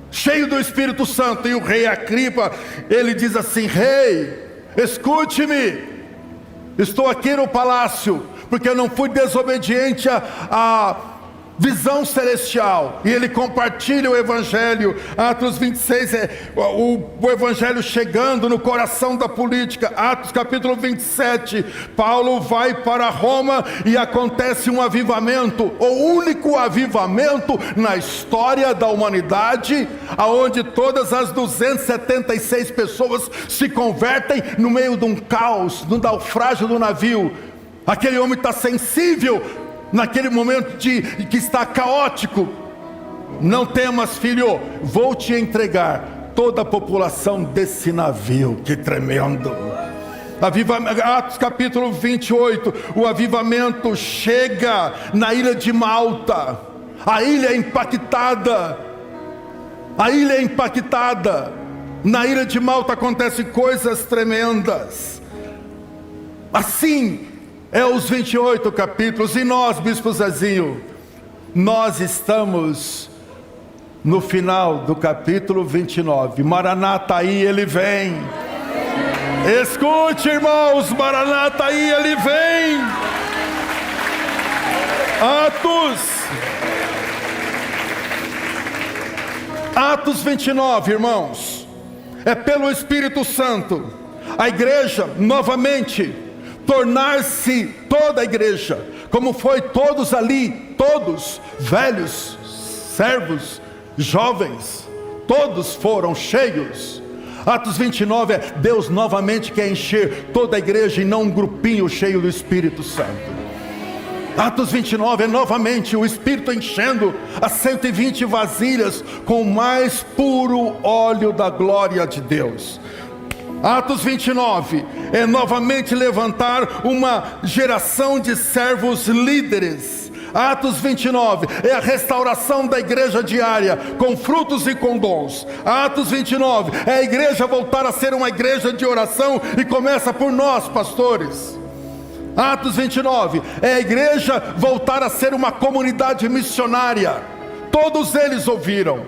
cheio do Espírito Santo, e o rei Agripa, ele diz assim: rei, escute-me, estou aqui no palácio, porque eu não fui desobediente a visão celestial. E ele compartilha o evangelho. Atos 26 o evangelho chegando no coração da política. Atos capítulo 27, Paulo vai para Roma e acontece um avivamento, o único avivamento na história da humanidade, aonde todas as 276 pessoas se convertem no meio de um caos, no naufrágio do navio. Aquele homem está sensível naquele momento que está caótico. Não temas, filho, vou te entregar toda a população desse navio. Que tremendo! Atos capítulo 28, o avivamento chega na ilha de Malta. A ilha é impactada. A ilha é impactada. Na ilha de Malta acontecem coisas tremendas. Assim é os 28 capítulos. E nós, Bispo Zezinho, nós estamos no final do capítulo 29. Maranata, aí ele vem. Escute, irmãos, Maranata, aí ele vem. Atos 29, irmãos, é pelo Espírito Santo a igreja novamente tornar-se, toda a igreja, como foi todos ali, todos, velhos, servos, jovens, todos foram cheios. Atos 29 é Deus novamente quer encher toda a igreja e não um grupinho cheio do Espírito Santo. Atos 29 é novamente o Espírito enchendo as 120 vasilhas com o mais puro óleo da glória de Deus. Atos 29 é novamente levantar uma geração de servos líderes. Atos 29 é a restauração da igreja diária, com frutos e com dons. Atos 29 é a igreja voltar a ser uma igreja de oração, e começa por nós, pastores. Atos 29 é a igreja voltar a ser uma comunidade missionária. Todos eles ouviram: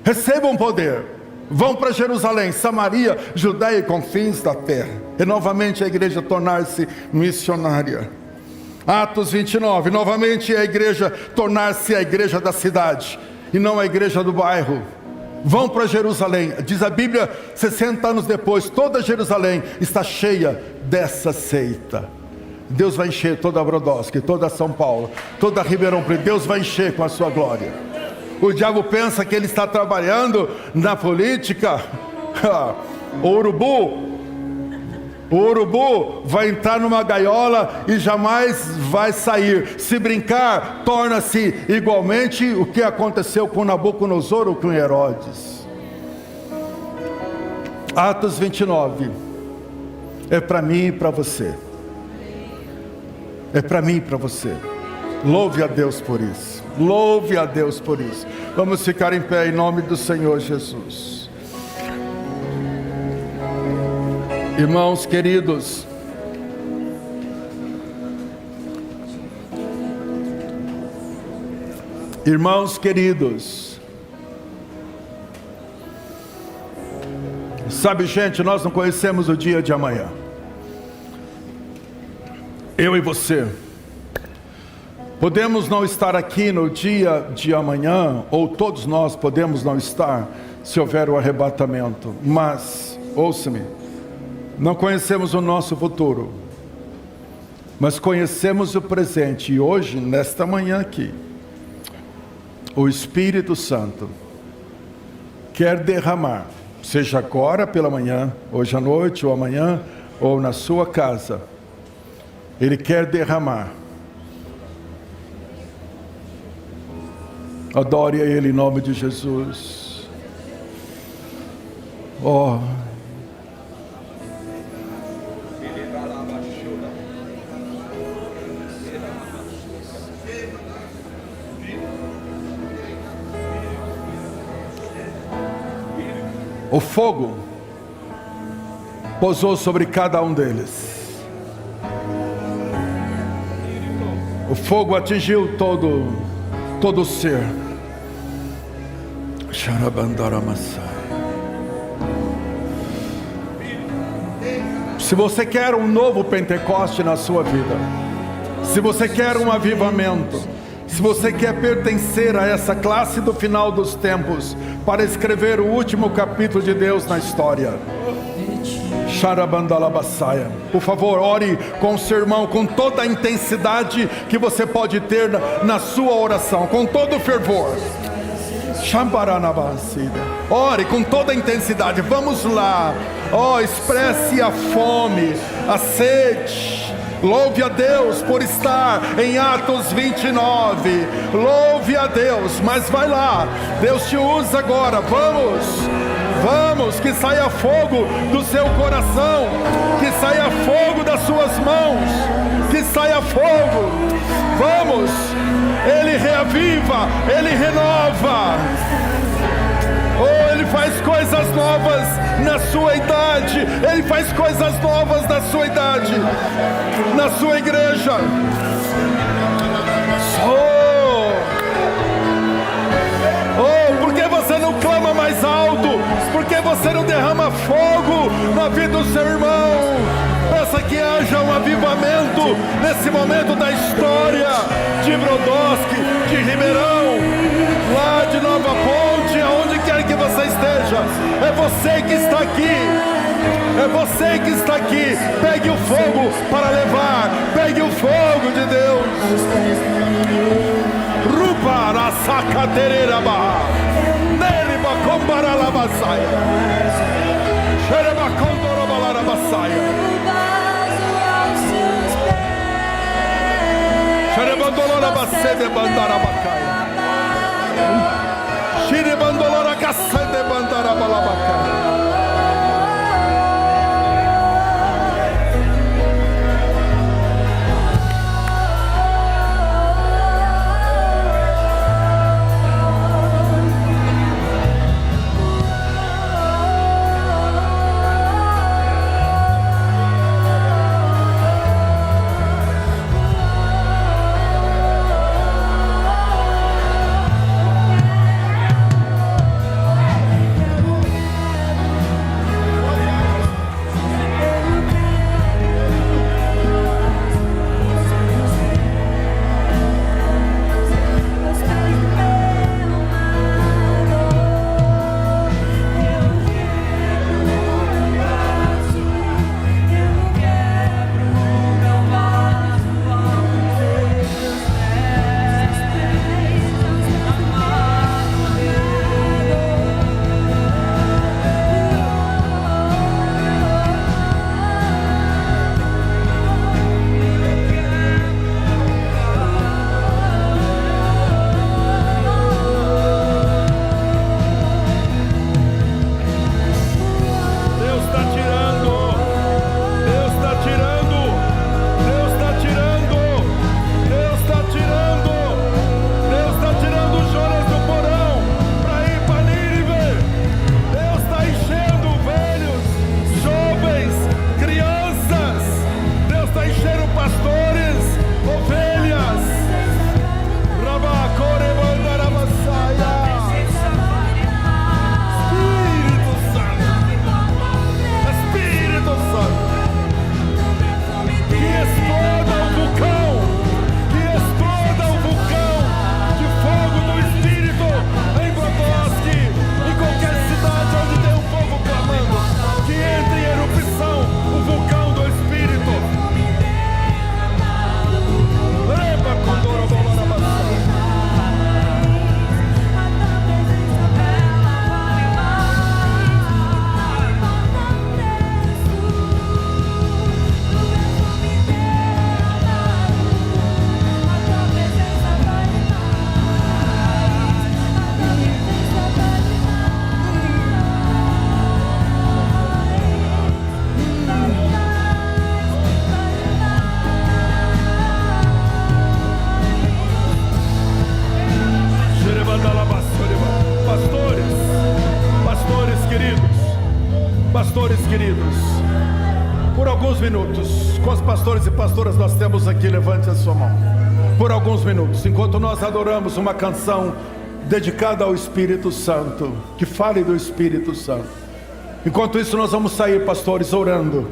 recebam poder, vão para Jerusalém, Samaria, Judeia e confins da terra. E novamente a igreja tornar-se missionária. Atos 29, novamente a igreja tornar-se a igreja da cidade e não a igreja do bairro. Vão para Jerusalém. Diz a Bíblia, 60 anos depois, toda Jerusalém está cheia dessa seita. Deus vai encher toda a Brodowski, toda São Paulo, toda Ribeirão Preto. Deus vai encher com a sua glória. O diabo pensa que ele está trabalhando na política. O urubu vai entrar numa gaiola e jamais vai sair. Se brincar, torna-se igualmente o que aconteceu com Nabucodonosor ou com Herodes. Atos 29 é para mim e para você. É para mim e para você. Louve a Deus por isso. Louve a Deus por isso. Vamos ficar em pé em nome do Senhor Jesus. Irmãos queridos, sabe, gente, nós não conhecemos o dia de amanhã. Eu e você podemos não estar aqui no dia de amanhã, ou todos nós podemos não estar, se houver o arrebatamento. Mas, ouça-me, não conhecemos o nosso futuro. mas conhecemos o presente. E hoje, nesta manhã aqui, o Espírito Santo quer derramar, seja agora pela manhã, hoje à noite ou amanhã, ou na sua casa. Ele quer derramar. Adore a Ele em nome de Jesus. Oh. O fogo pousou sobre cada um deles. O fogo atingiu todo o ser. Se você quer um novo Pentecoste na sua vida, se você quer um avivamento, se você quer pertencer a essa classe do final dos tempos, para escrever o último capítulo de Deus na história, por favor, ore com o seu irmão com toda a intensidade que você pode ter na sua oração, com todo o fervor. Ore com toda a intensidade. Vamos lá. Oh, expresse a fome, a sede. Louve a Deus por estar em Atos 29. Louve a Deus, mas vai lá. Deus te usa agora. Vamos, que saia fogo do seu coração, que saia fogo das suas mãos, que saia fogo. Vamos, Ele reaviva, Ele renova. Oh, Ele faz coisas novas na sua idade. Ele faz coisas novas na sua idade, na sua igreja. Por que você não clama mais alto? Por que você não derrama fogo na vida do seu irmão? Peça que haja um avivamento nesse momento da história de Brodowski, de Ribeirão, lá de Nova Ponte, aonde quer que você esteja. É você que está aqui. É você que está aqui. Pegue o fogo para levar. Pegue o fogo de Deus. Rupara sacatereira barra. Neriba combarala basaia. Xereba condora balara basaia. Xereba dolora basede bandara bacaia. Xereba dolora cassede bandara balabacaia. minutos. Quantos pastores e pastoras nós temos aqui? Levante a sua mão. Por alguns minutos, enquanto nós adoramos uma canção dedicada ao Espírito Santo, que fale do Espírito Santo. Enquanto isso, nós vamos sair, pastores, orando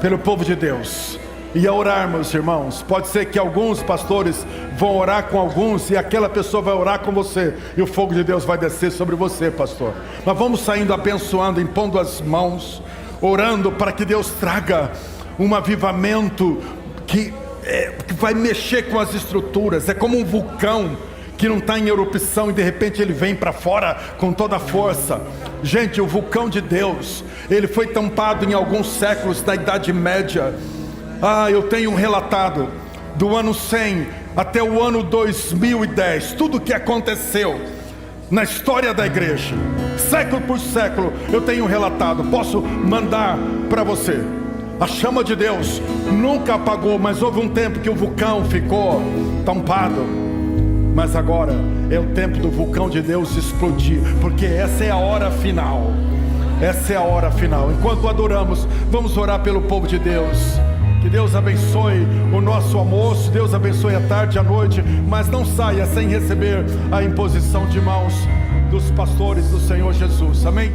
pelo povo de Deus. E a orarmos, irmãos, pode ser que alguns pastores vão orar com alguns, e aquela pessoa vai orar com você, e o fogo de Deus vai descer sobre você, pastor. Nós vamos saindo abençoando, impondo as mãos, orando para que Deus traga um avivamento que vai mexer com as estruturas. É como um vulcão que não está em erupção e de repente ele vem para fora com toda a força. Gente, o vulcão de Deus, ele foi tampado em alguns séculos da Idade Média. Eu tenho relatado do ano 100 até o ano 2010, tudo o que aconteceu na história da igreja, século por século, eu tenho relatado. Posso mandar para você. A chama de Deus nunca apagou, mas houve um tempo que o vulcão ficou tampado. Mas agora é o tempo do vulcão de Deus explodir, porque essa é a hora final. Essa é a hora final. Enquanto adoramos, vamos orar pelo povo de Deus. Que Deus abençoe o nosso almoço, Deus abençoe a tarde e a noite, mas não saia sem receber a imposição de mãos dos pastores do Senhor Jesus. Amém?